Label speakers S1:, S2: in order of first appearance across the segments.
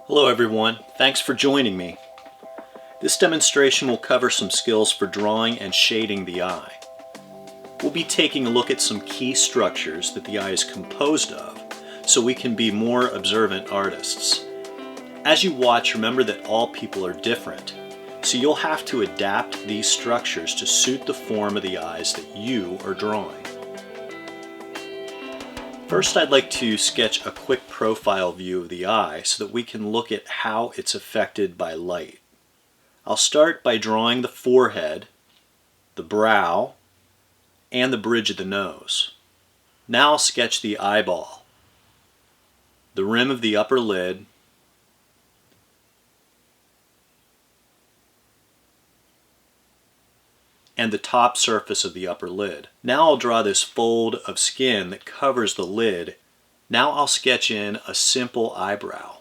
S1: Hello everyone, thanks for joining me. This demonstration will cover some skills for drawing and shading the eye. We'll be taking a look at some key structures that the eye is composed of so we can be more observant artists. As you watch, remember that all people are different, so you'll have to adapt these structures to suit the form of the eyes that you are drawing. First, I'd like to sketch a quick profile view of the eye so that we can look at how it's affected by light. I'll start by drawing the forehead, the brow, and the bridge of the nose. Now I'll sketch the eyeball, the rim of the upper lid, and the top surface of the upper lid. Now I'll draw this fold of skin that covers the lid. Now I'll sketch in a simple eyebrow.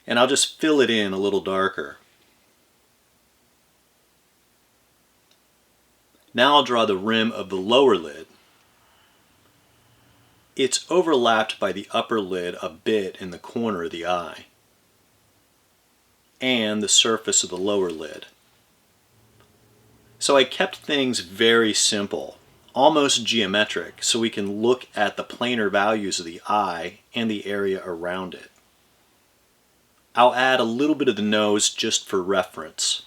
S1: And I'll just fill it in a little darker. Now I'll draw the rim of the lower lid. It's overlapped by the upper lid a bit in the corner of the eye, and the surface of the lower lid. So I kept things very simple, almost geometric, so we can look at the planar values of the eye and the area around it. I'll add a little bit of the nose just for reference.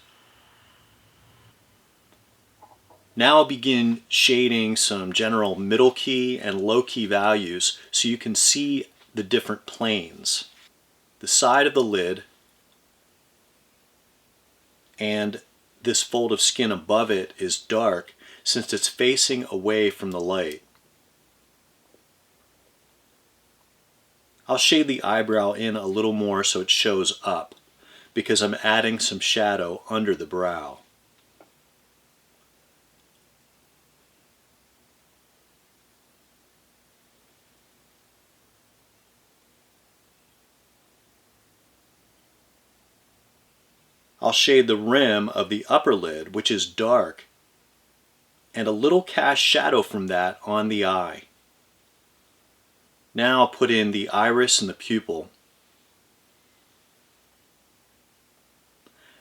S1: Now I'll begin shading some general middle key and low key values so you can see the different planes. The side of the lid and this fold of skin above it is dark since it's facing away from the light. I'll shade the eyebrow in a little more so it shows up because I'm adding some shadow under the brow. I'll shade the rim of the upper lid, which is dark, and a little cast shadow from that on the eye. Now I'll put in the iris and the pupil.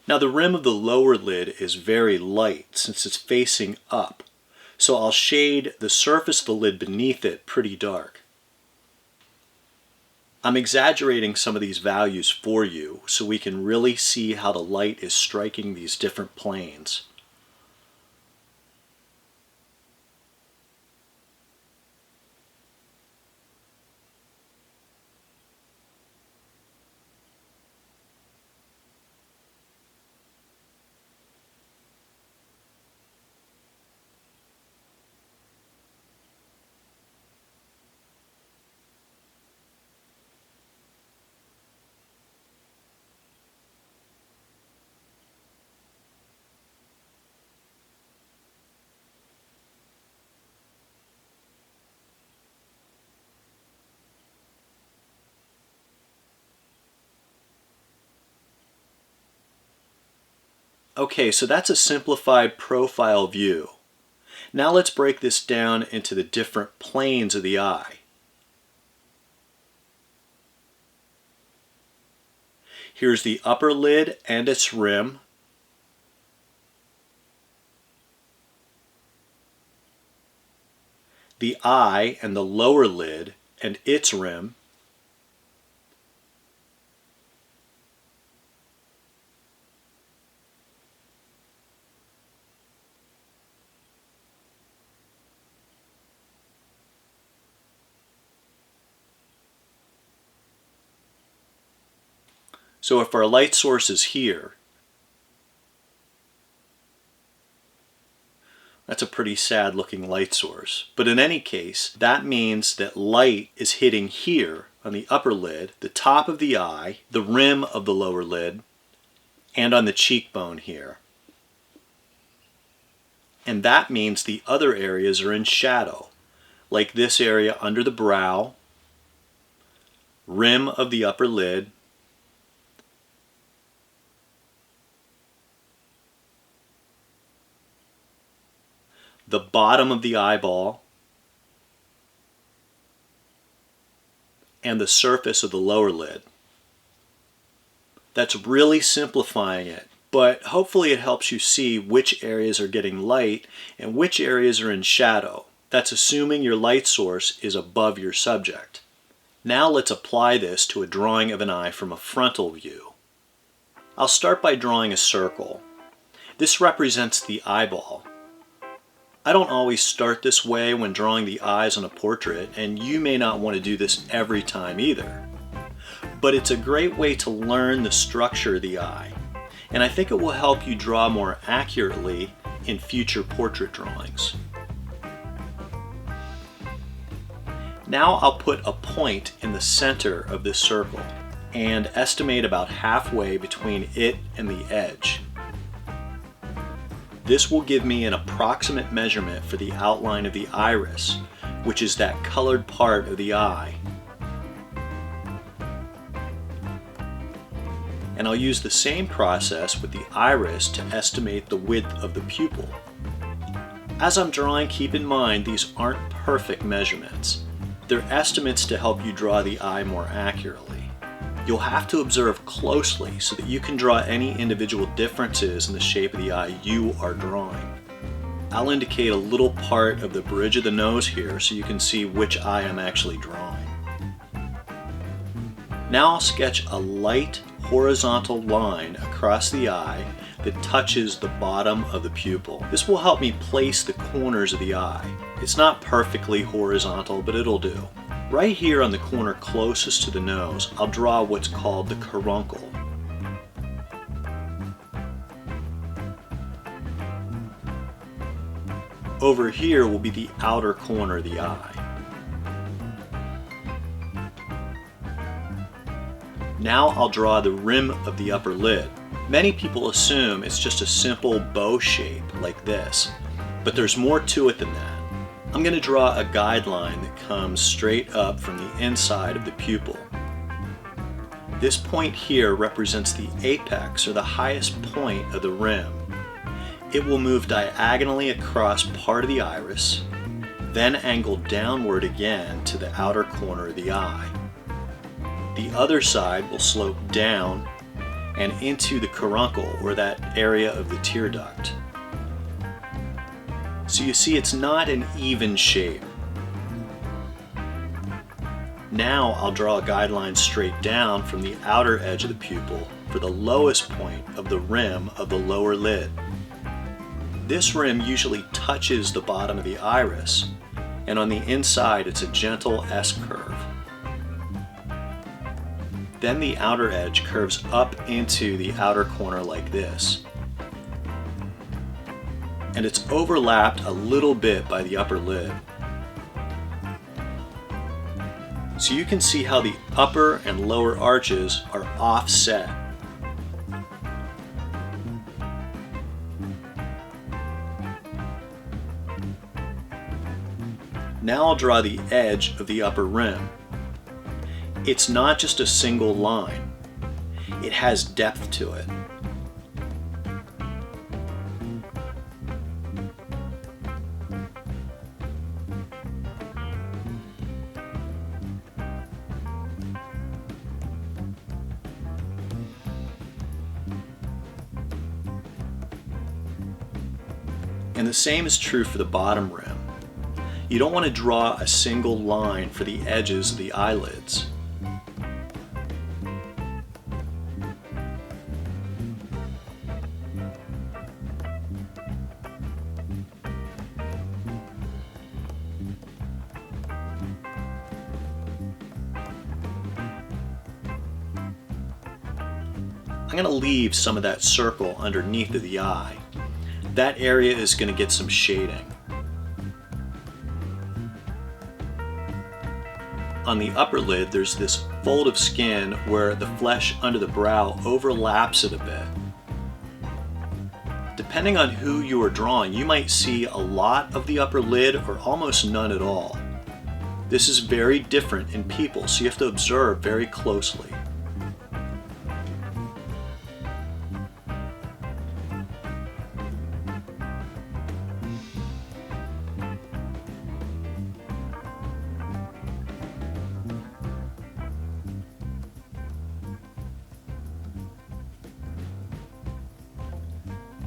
S1: Now the rim of the lower lid is very light since it's facing up, so I'll shade the surface of the lid beneath it pretty dark. I'm exaggerating some of these values for you so we can really see how the light is striking these different planes. Okay, so that's a simplified profile view. Now let's break this down into the different planes of the eye. Here's the upper lid and its rim. The eye and the lower lid and its rim. So if our light source is here, that's a pretty sad looking light source. But in any case, that means that light is hitting here on the upper lid, the top of the eye, the rim of the lower lid, and on the cheekbone here. And that means the other areas are in shadow, like this area under the brow, rim of the upper lid, the bottom of the eyeball, and the surface of the lower lid. That's really simplifying it, but hopefully it helps you see which areas are getting light and which areas are in shadow. That's assuming your light source is above your subject. Now let's apply this to a drawing of an eye from a frontal view. I'll start by drawing a circle. This represents the eyeball. I don't always start this way when drawing the eyes on a portrait, and you may not want to do this every time either. But it's a great way to learn the structure of the eye, and I think it will help you draw more accurately in future portrait drawings. Now I'll put a point in the center of this circle and estimate about halfway between it and the edge. This will give me an approximate measurement for the outline of the iris, which is that colored part of the eye. And I'll use the same process with the iris to estimate the width of the pupil. As I'm drawing, keep in mind these aren't perfect measurements. They're estimates to help you draw the eye more accurately. You'll have to observe closely so that you can draw any individual differences in the shape of the eye you are drawing. I'll indicate a little part of the bridge of the nose here so you can see which eye I'm actually drawing. Now I'll sketch a light horizontal line across the eye that touches the bottom of the pupil. This will help me place the corners of the eye. It's not perfectly horizontal, but it'll do. Right here on the corner closest to the nose, I'll draw what's called the caruncle. Over here will be the outer corner of the eye. Now I'll draw the rim of the upper lid. Many people assume it's just a simple bow shape like this, but there's more to it than that. I'm going to draw a guideline that comes straight up from the inside of the pupil. This point here represents the apex, or the highest point of the rim. It will move diagonally across part of the iris, then angle downward again to the outer corner of the eye. The other side will slope down and into the caruncle, or that area of the tear duct. So you see it's not an even shape. Now I'll draw a guideline straight down from the outer edge of the pupil for the lowest point of the rim of the lower lid. This rim usually touches the bottom of the iris, and on the inside it's a gentle S-curve. Then the outer edge curves up into the outer corner like this. And it's overlapped a little bit by the upper lid. So you can see how the upper and lower arches are offset. Now I'll draw the edge of the upper rim. It's not just a single line. It has depth to it. And the same is true for the bottom rim. You don't want to draw a single line for the edges of the eyelids. I'm going to leave some of that circle underneath of the eye. That area is going to get some shading. On the upper lid, there's this fold of skin where the flesh under the brow overlaps it a bit. Depending on who you are drawing, you might see a lot of the upper lid or almost none at all. This is very different in people, so you have to observe very closely.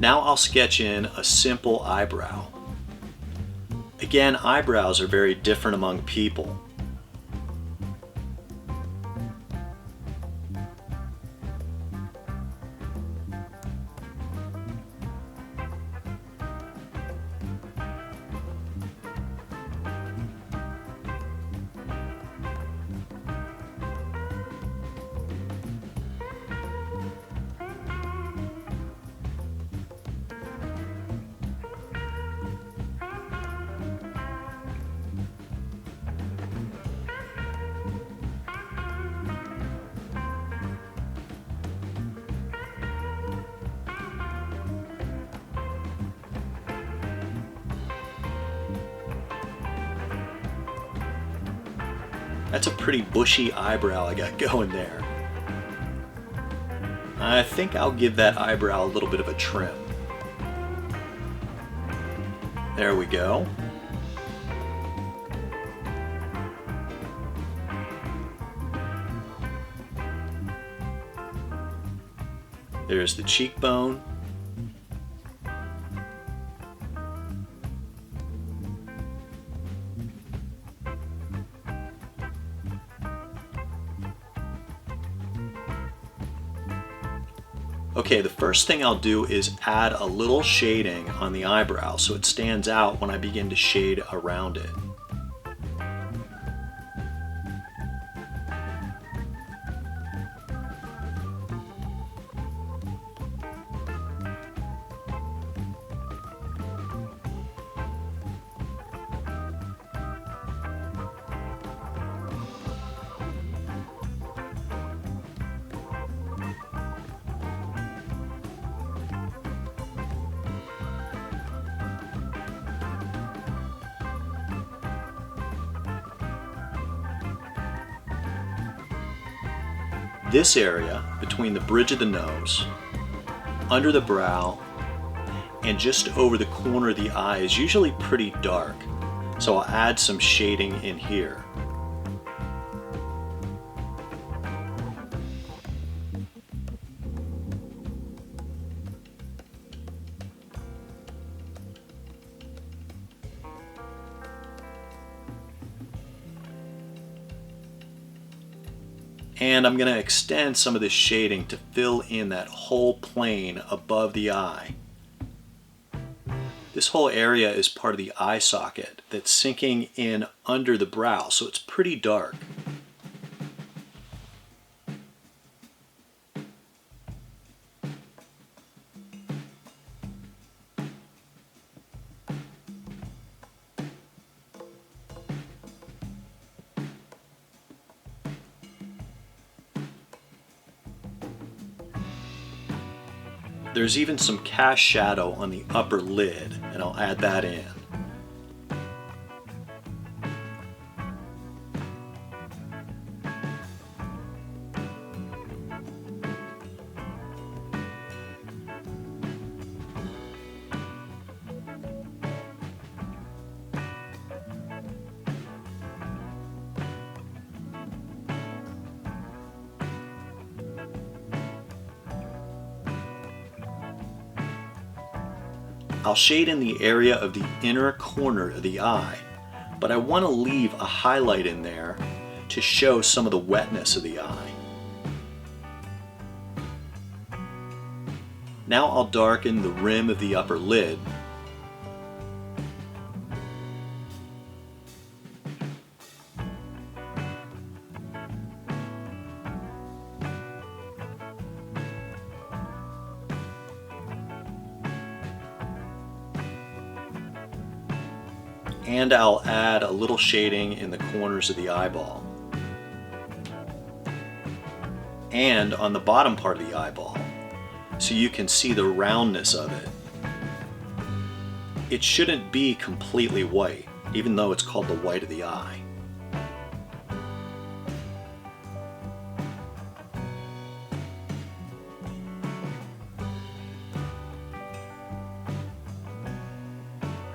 S1: Now I'll sketch in a simple eyebrow. Again, eyebrows are very different among people. That's a pretty bushy eyebrow I got going there. I think I'll give that eyebrow a little bit of a trim. There we go. There's the cheekbone. Okay, the first thing I'll do is add a little shading on the eyebrow so it stands out when I begin to shade around it. This area between the bridge of the nose, under the brow, and just over the corner of the eye is usually pretty dark, so I'll add some shading in here. And I'm going to extend some of this shading to fill in that whole plane above the eye. This whole area is part of the eye socket that's sinking in under the brow, so it's pretty dark. There's even some cast shadow on the upper lid, and I'll add that in. I'll shade in the area of the inner corner of the eye, but I want to leave a highlight in there to show some of the wetness of the eye. Now I'll darken the rim of the upper lid. And I'll add a little shading in the corners of the eyeball. And on the bottom part of the eyeball, so you can see the roundness of it. It shouldn't be completely white, even though it's called the white of the eye.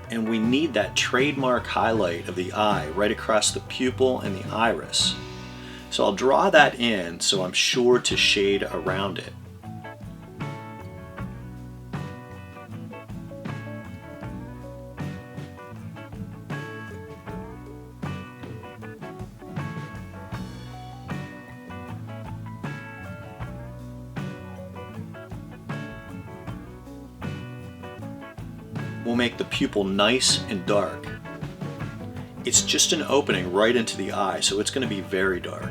S1: And we need that trademark highlight of the eye right across the pupil and the iris. So I'll draw that in so I'm sure to shade around it. will make the pupil nice and dark. It's just an opening right into the eye, so it's going to be very dark.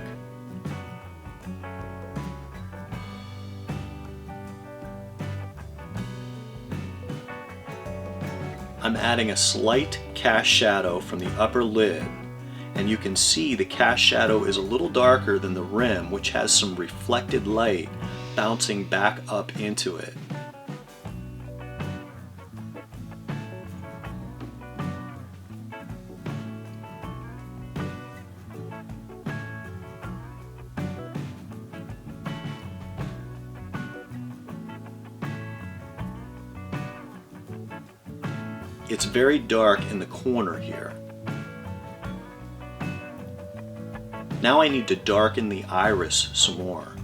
S1: I'm adding a slight cast shadow from the upper lid, and you can see the cast shadow is a little darker than the rim, which has some reflected light bouncing back up into it. It's very dark in the corner here. Now I need to darken the iris some more.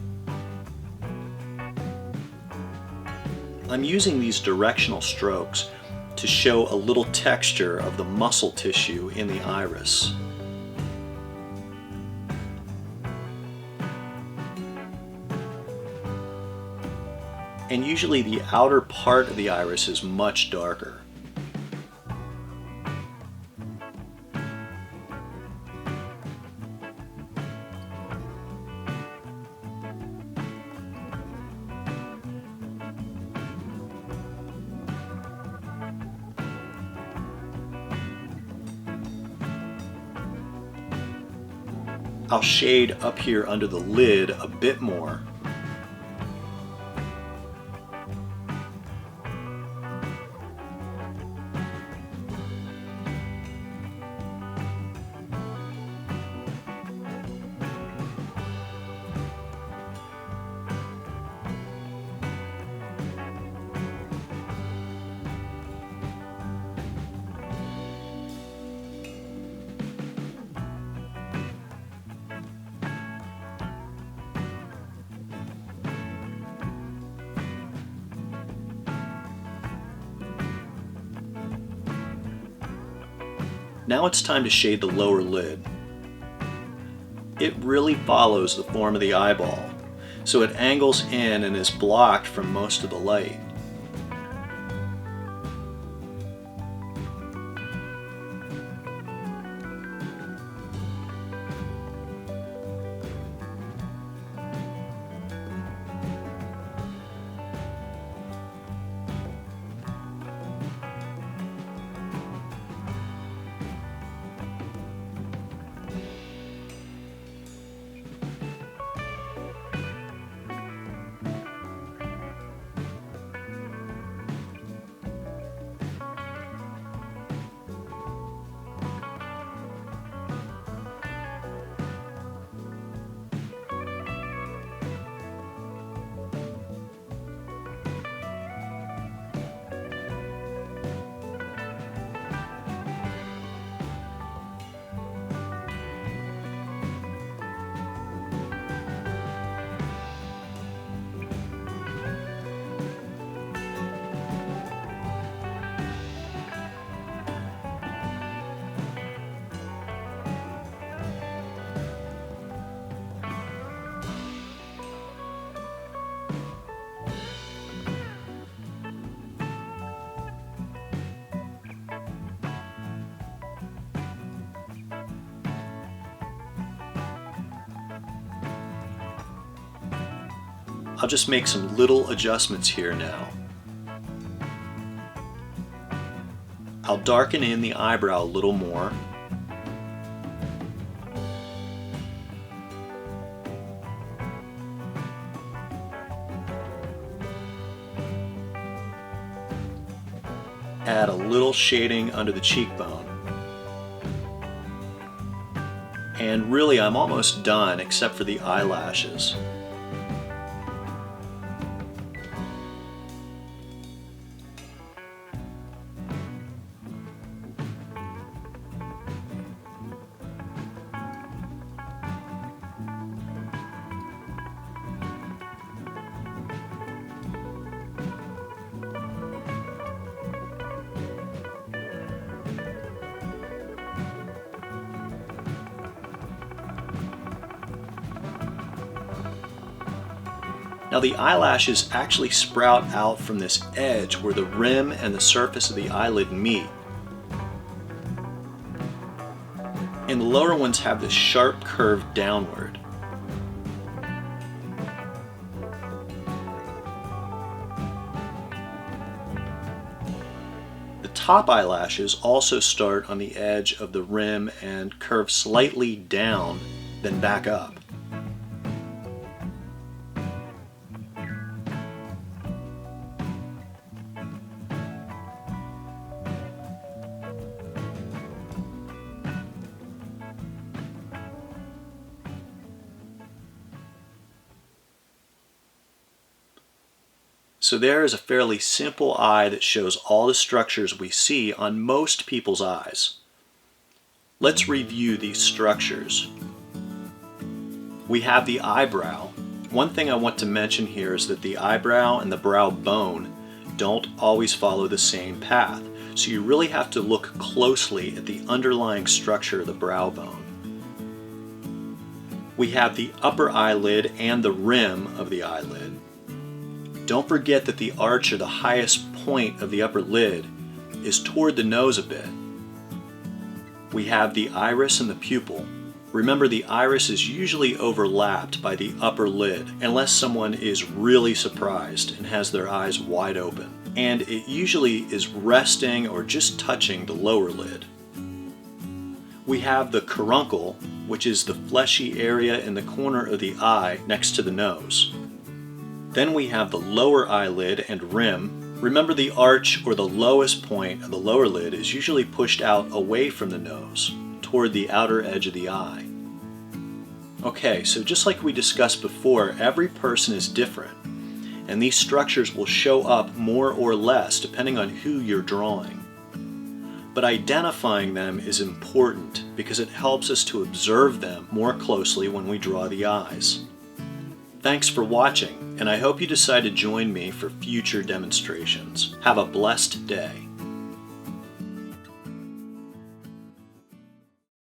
S1: I'm using these directional strokes to show a little texture of the muscle tissue in the iris. And usually the outer part of the iris is much darker. I'll shade up here under the lid a bit more. Now it's time to shade the lower lid. It really follows the form of the eyeball, so it angles in and is blocked from most of the light. I'll just make some little adjustments here now. I'll darken in the eyebrow a little more. Add a little shading under the cheekbone. And really, I'm almost done except for the eyelashes. Now the eyelashes actually sprout out from this edge where the rim and the surface of the eyelid meet. And the lower ones have this sharp curve downward. The top eyelashes also start on the edge of the rim and curve slightly down, then back up. So there is a fairly simple eye that shows all the structures we see on most people's eyes. Let's review these structures. We have the eyebrow. One thing I want to mention here is that the eyebrow and the brow bone don't always follow the same path, so you really have to look closely at the underlying structure of the brow bone. We have the upper eyelid and the rim of the eyelid. Don't forget that the arch or the highest point of the upper lid is toward the nose a bit. We have the iris and the pupil. Remember, the iris is usually overlapped by the upper lid unless someone is really surprised and has their eyes wide open. And it usually is resting or just touching the lower lid. We have the caruncle, which is the fleshy area in the corner of the eye next to the nose. Then we have the lower eyelid and rim. Remember, the arch or the lowest point of the lower lid is usually pushed out away from the nose, toward the outer edge of the eye. Okay, so just like we discussed before, every person is different, and these structures will show up more or less depending on who you're drawing. But identifying them is important because it helps us to observe them more closely when we draw the eyes. Thanks for watching, and I hope you decide to join me for future demonstrations. Have a blessed day.